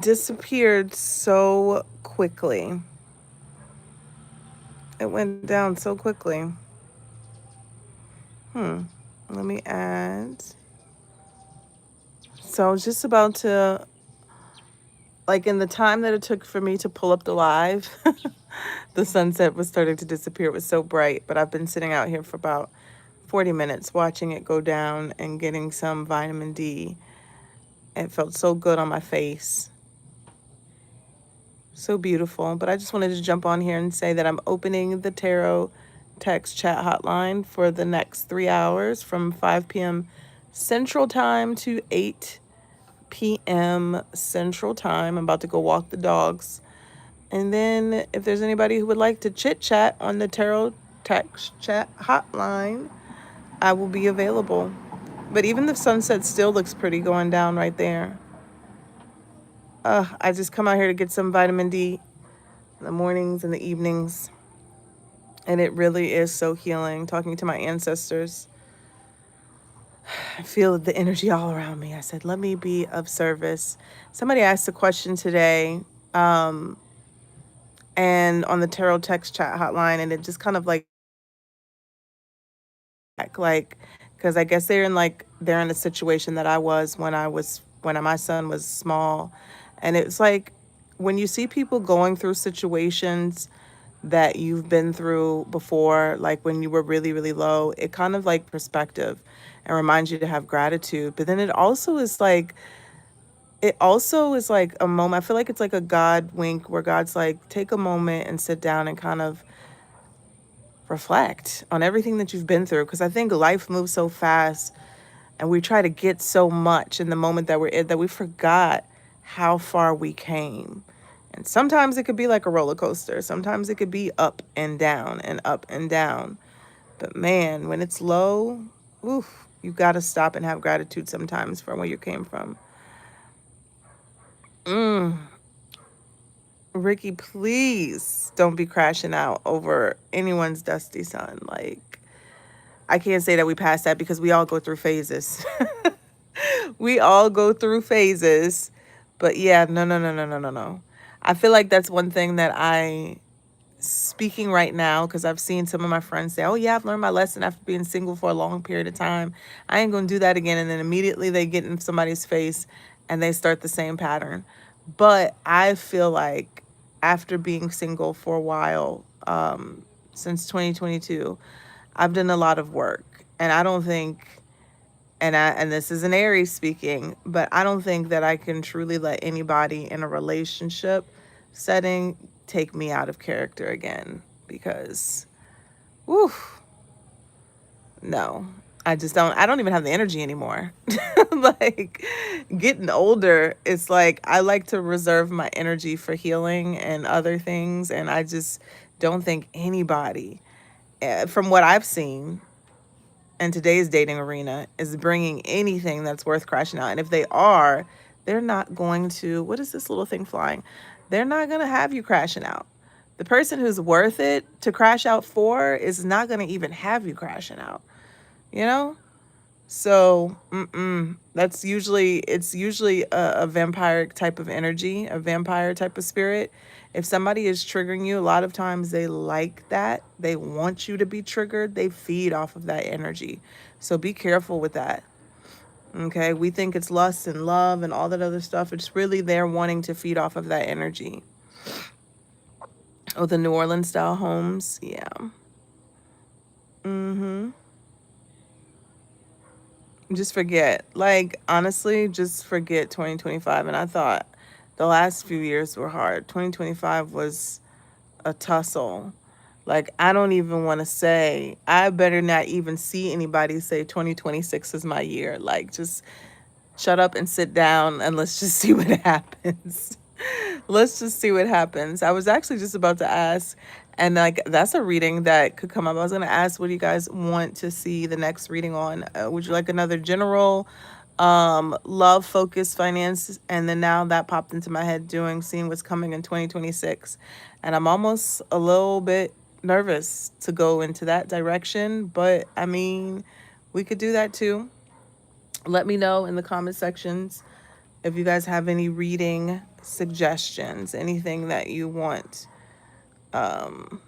disappeared so quickly. It went down so quickly. Hmm. Let me add. So I was just about to, like, in the time that it took for me to pull up the live, the sunset was starting to disappear. It was so bright, but I've been sitting out here for about 40 minutes watching it go down and getting some vitamin D. It felt so good on my face. So beautiful. But I just wanted to jump on here and say that I'm opening the tarot text chat hotline for the next 3 hours from 5 p.m. Central Time to 8 p.m. Central Time. I'm about to go walk the dogs. And then if there's anybody who would like to chit chat on the tarot text chat hotline, I will be available. But even the sunset still looks pretty going down right there. I just come out here to get some vitamin D in the mornings and the evenings. And it really is so healing talking to my ancestors. I feel the energy all around me. I said, let me be of service. Somebody asked a question today, and on the tarot text chat hotline, and it just kind of like because I guess they're in a situation that I was when my son was small, and it's like when you see people going through situations that you've been through before, like when you were really, really low, it kind of like perspective and reminds you to have gratitude. But then it also is like a moment. I feel like it's like a God wink where God's like, take a moment and sit down and kind of reflect on everything that you've been through. Because I think life moves so fast and we try to get so much in the moment that we're in that we forgot how far we came. And sometimes it could be like a roller coaster. Sometimes it could be up and down and up and down. But man, when it's low, oof, you got to stop and have gratitude sometimes for where you came from. Ricky, please don't be crashing out over anyone's dusty son. Like, I can't say that we passed that because we all go through phases. We all go through phases. But yeah, no, no, no, no, no, no, no. I feel like that's one thing that speaking right now, because I've seen some of my friends say, oh, yeah, I've learned my lesson after being single for a long period of time. I ain't going to do that again. And then immediately they get in somebody's face and they start the same pattern. But I feel like after being single for a while, since 2022, I've done a lot of work. And I don't think and this is an Aries speaking, but I don't think that I can truly let anybody in a relationship setting take me out of character again because, whew, no, I just don't. I don't even have the energy anymore. Like getting older, it's like I like to reserve my energy for healing and other things, and I just don't think anybody, from what I've seen, in today's dating arena is bringing anything that's worth crashing out. And if they are, they're not going to, what is this little thing flying? They're not going to have you crashing out. The person who's worth it to crash out for is not going to even have you crashing out, you know? So, it's usually a vampire type of energy, a vampire type of spirit. If somebody is triggering you, a lot of times they like that. They want you to be triggered. They feed off of that energy. So be careful with that. Okay. We think it's lust and love and all that other stuff. It's really they're wanting to feed off of that energy. Oh, the New Orleans style homes. Yeah. Just forget. Like, honestly, just forget 2025. And I thought the last few years were hard. 2025 was a tussle. Like, I don't even want to say, I better not even see anybody say 2026 is my year. Like, just shut up and sit down and let's just see what happens. Let's just see what happens. I was actually just about to ask, and like that's a reading that could come up. I was going to ask, what do you guys want to see the next reading on? Would you like another general love, focus, finance? And then now that popped into my head doing seeing what's coming in 2026. And I'm almost a little bit nervous to go into that direction, but I mean, we could do that too. Let me know in the comment sections If you guys have any reading suggestions, anything that you want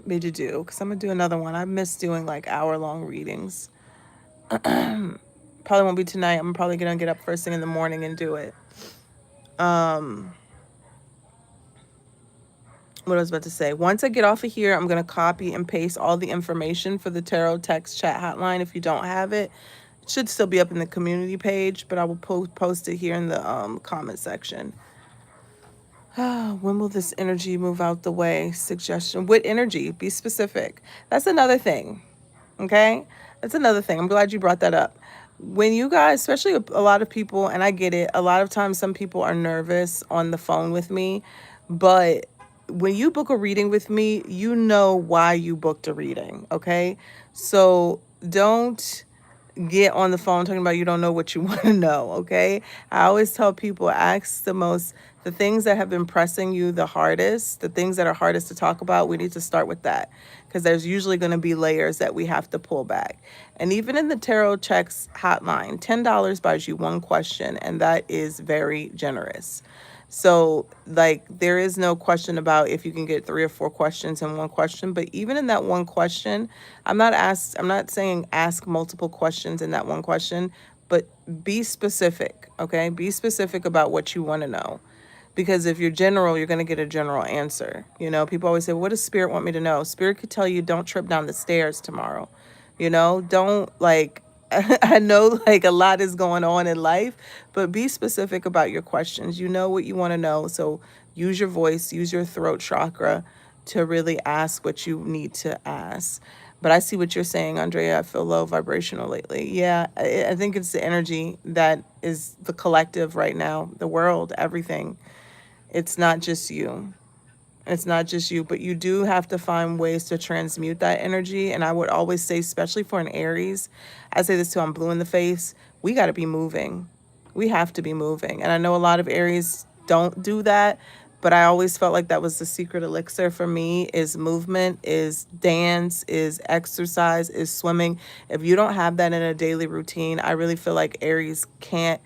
me to do, because I'm going to do another one. I miss doing like hour-long readings. Probably won't be tonight. I'm probably going to get up first thing in the morning and do it. What I was about to say. Once I get off of here, I'm going to copy and paste all the information for the Tarot Text Chat Hotline. If you don't have it, it should still be up in the community page, but I will post it here in the comment section. When will this energy move out the way? Suggestion. What energy? Be specific. That's another thing. Okay? That's another thing. I'm glad you brought that up. When you guys, especially a lot of people, and I get it, a lot of times some people are nervous on the phone with me, but when you book a reading with me, you know why you booked a reading, okay? So don't get on the phone talking about you don't know what you want to know, okay? I always tell people, ask the things that have been pressing you the hardest, the things that are hardest to talk about, we need to start with that, because there's usually going to be layers that we have to pull back. And even in the Tarot Checks hotline, $10 buys you one question, and that is very generous. So, like, there is no question about if you can get 3 or 4 questions in one question, but even in that one question, I'm not saying ask multiple questions in that one question, but be specific, okay? Be specific about what you want to know. Because if you're general, you're going to get a general answer. You know, people always say, what does Spirit want me to know? Spirit could tell you, don't trip down the stairs tomorrow. You know, don't like, I know like a lot is going on in life, but be specific about your questions. You know what you want to know. So use your voice, use your throat chakra to really ask what you need to ask. But I see what you're saying, Andrea. I feel low vibrational lately. Yeah, I think it's the energy that is the collective right now, the world, everything. It's not just you. It's not just you, but you do have to find ways to transmute that energy. And I would always say, especially for an Aries, I say this too, I'm blue in the face, we got to be moving. We have to be moving. And I know a lot of Aries don't do that, but I always felt like that was the secret elixir for me is movement, is dance, is exercise, is swimming. If you don't have that in a daily routine, I really feel like Aries can't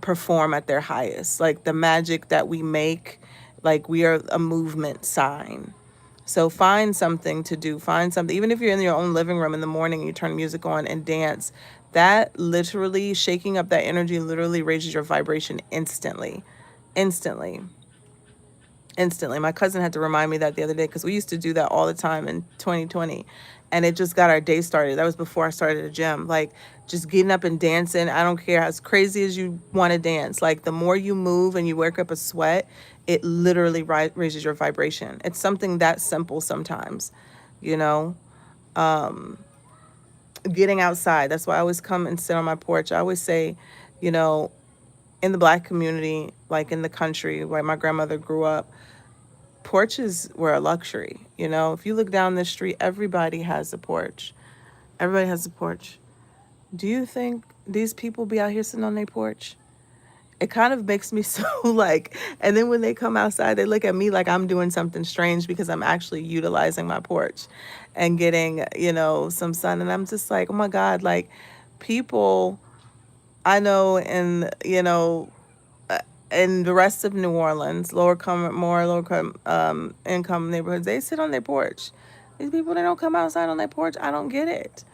perform at their highest. Like the magic that we make, like we are a movement sign. So find something to do. Find something, even if you're in your own living room in the morning and you turn music on and dance, that literally shaking up that energy literally raises your vibration instantly. Instantly. Instantly. My cousin had to remind me that the other day because we used to do that all the time in 2020, and it just got our day started. That was before I started a gym. Like just getting up and dancing. I don't care as crazy as you want to dance. Like the more you move and you work up a sweat, it literally raises your vibration. It's something that simple sometimes, you know. Getting outside. That's why I always come and sit on my porch. I always say, you know, in the Black community, like in the country where my grandmother grew up, porches were a luxury. You know, if you look down the street, everybody has a porch. Everybody has a porch. Do you think these people be out here sitting on their porch? It kind of makes me so like, and then when they come outside, they look at me like I'm doing something strange because I'm actually utilizing my porch and getting, you know, some sun. And I'm just like, oh my God, like people I know in, you know, in the rest of New Orleans, income neighborhoods, they sit on their porch. These people, they don't come outside on their porch. I don't get it.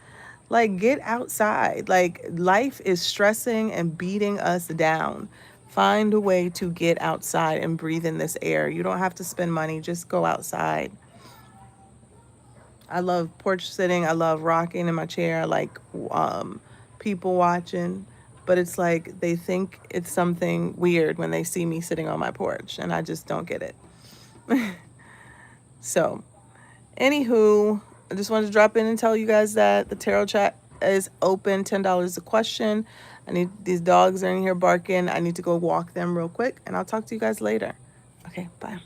Like, get outside. Like, life is stressing and beating us down. Find a way to get outside and breathe in this air. You don't have to spend money. Just go outside. I love porch sitting. I love rocking in my chair. I like people watching. But it's like they think it's something weird when they see me sitting on my porch, and I just don't get it. So, anywho, I just wanted to drop in and tell you guys that the tarot chat is open, $10 a question. I need these dogs are in here barking. I need to go walk them real quick, and I'll talk to you guys later. Okay, bye.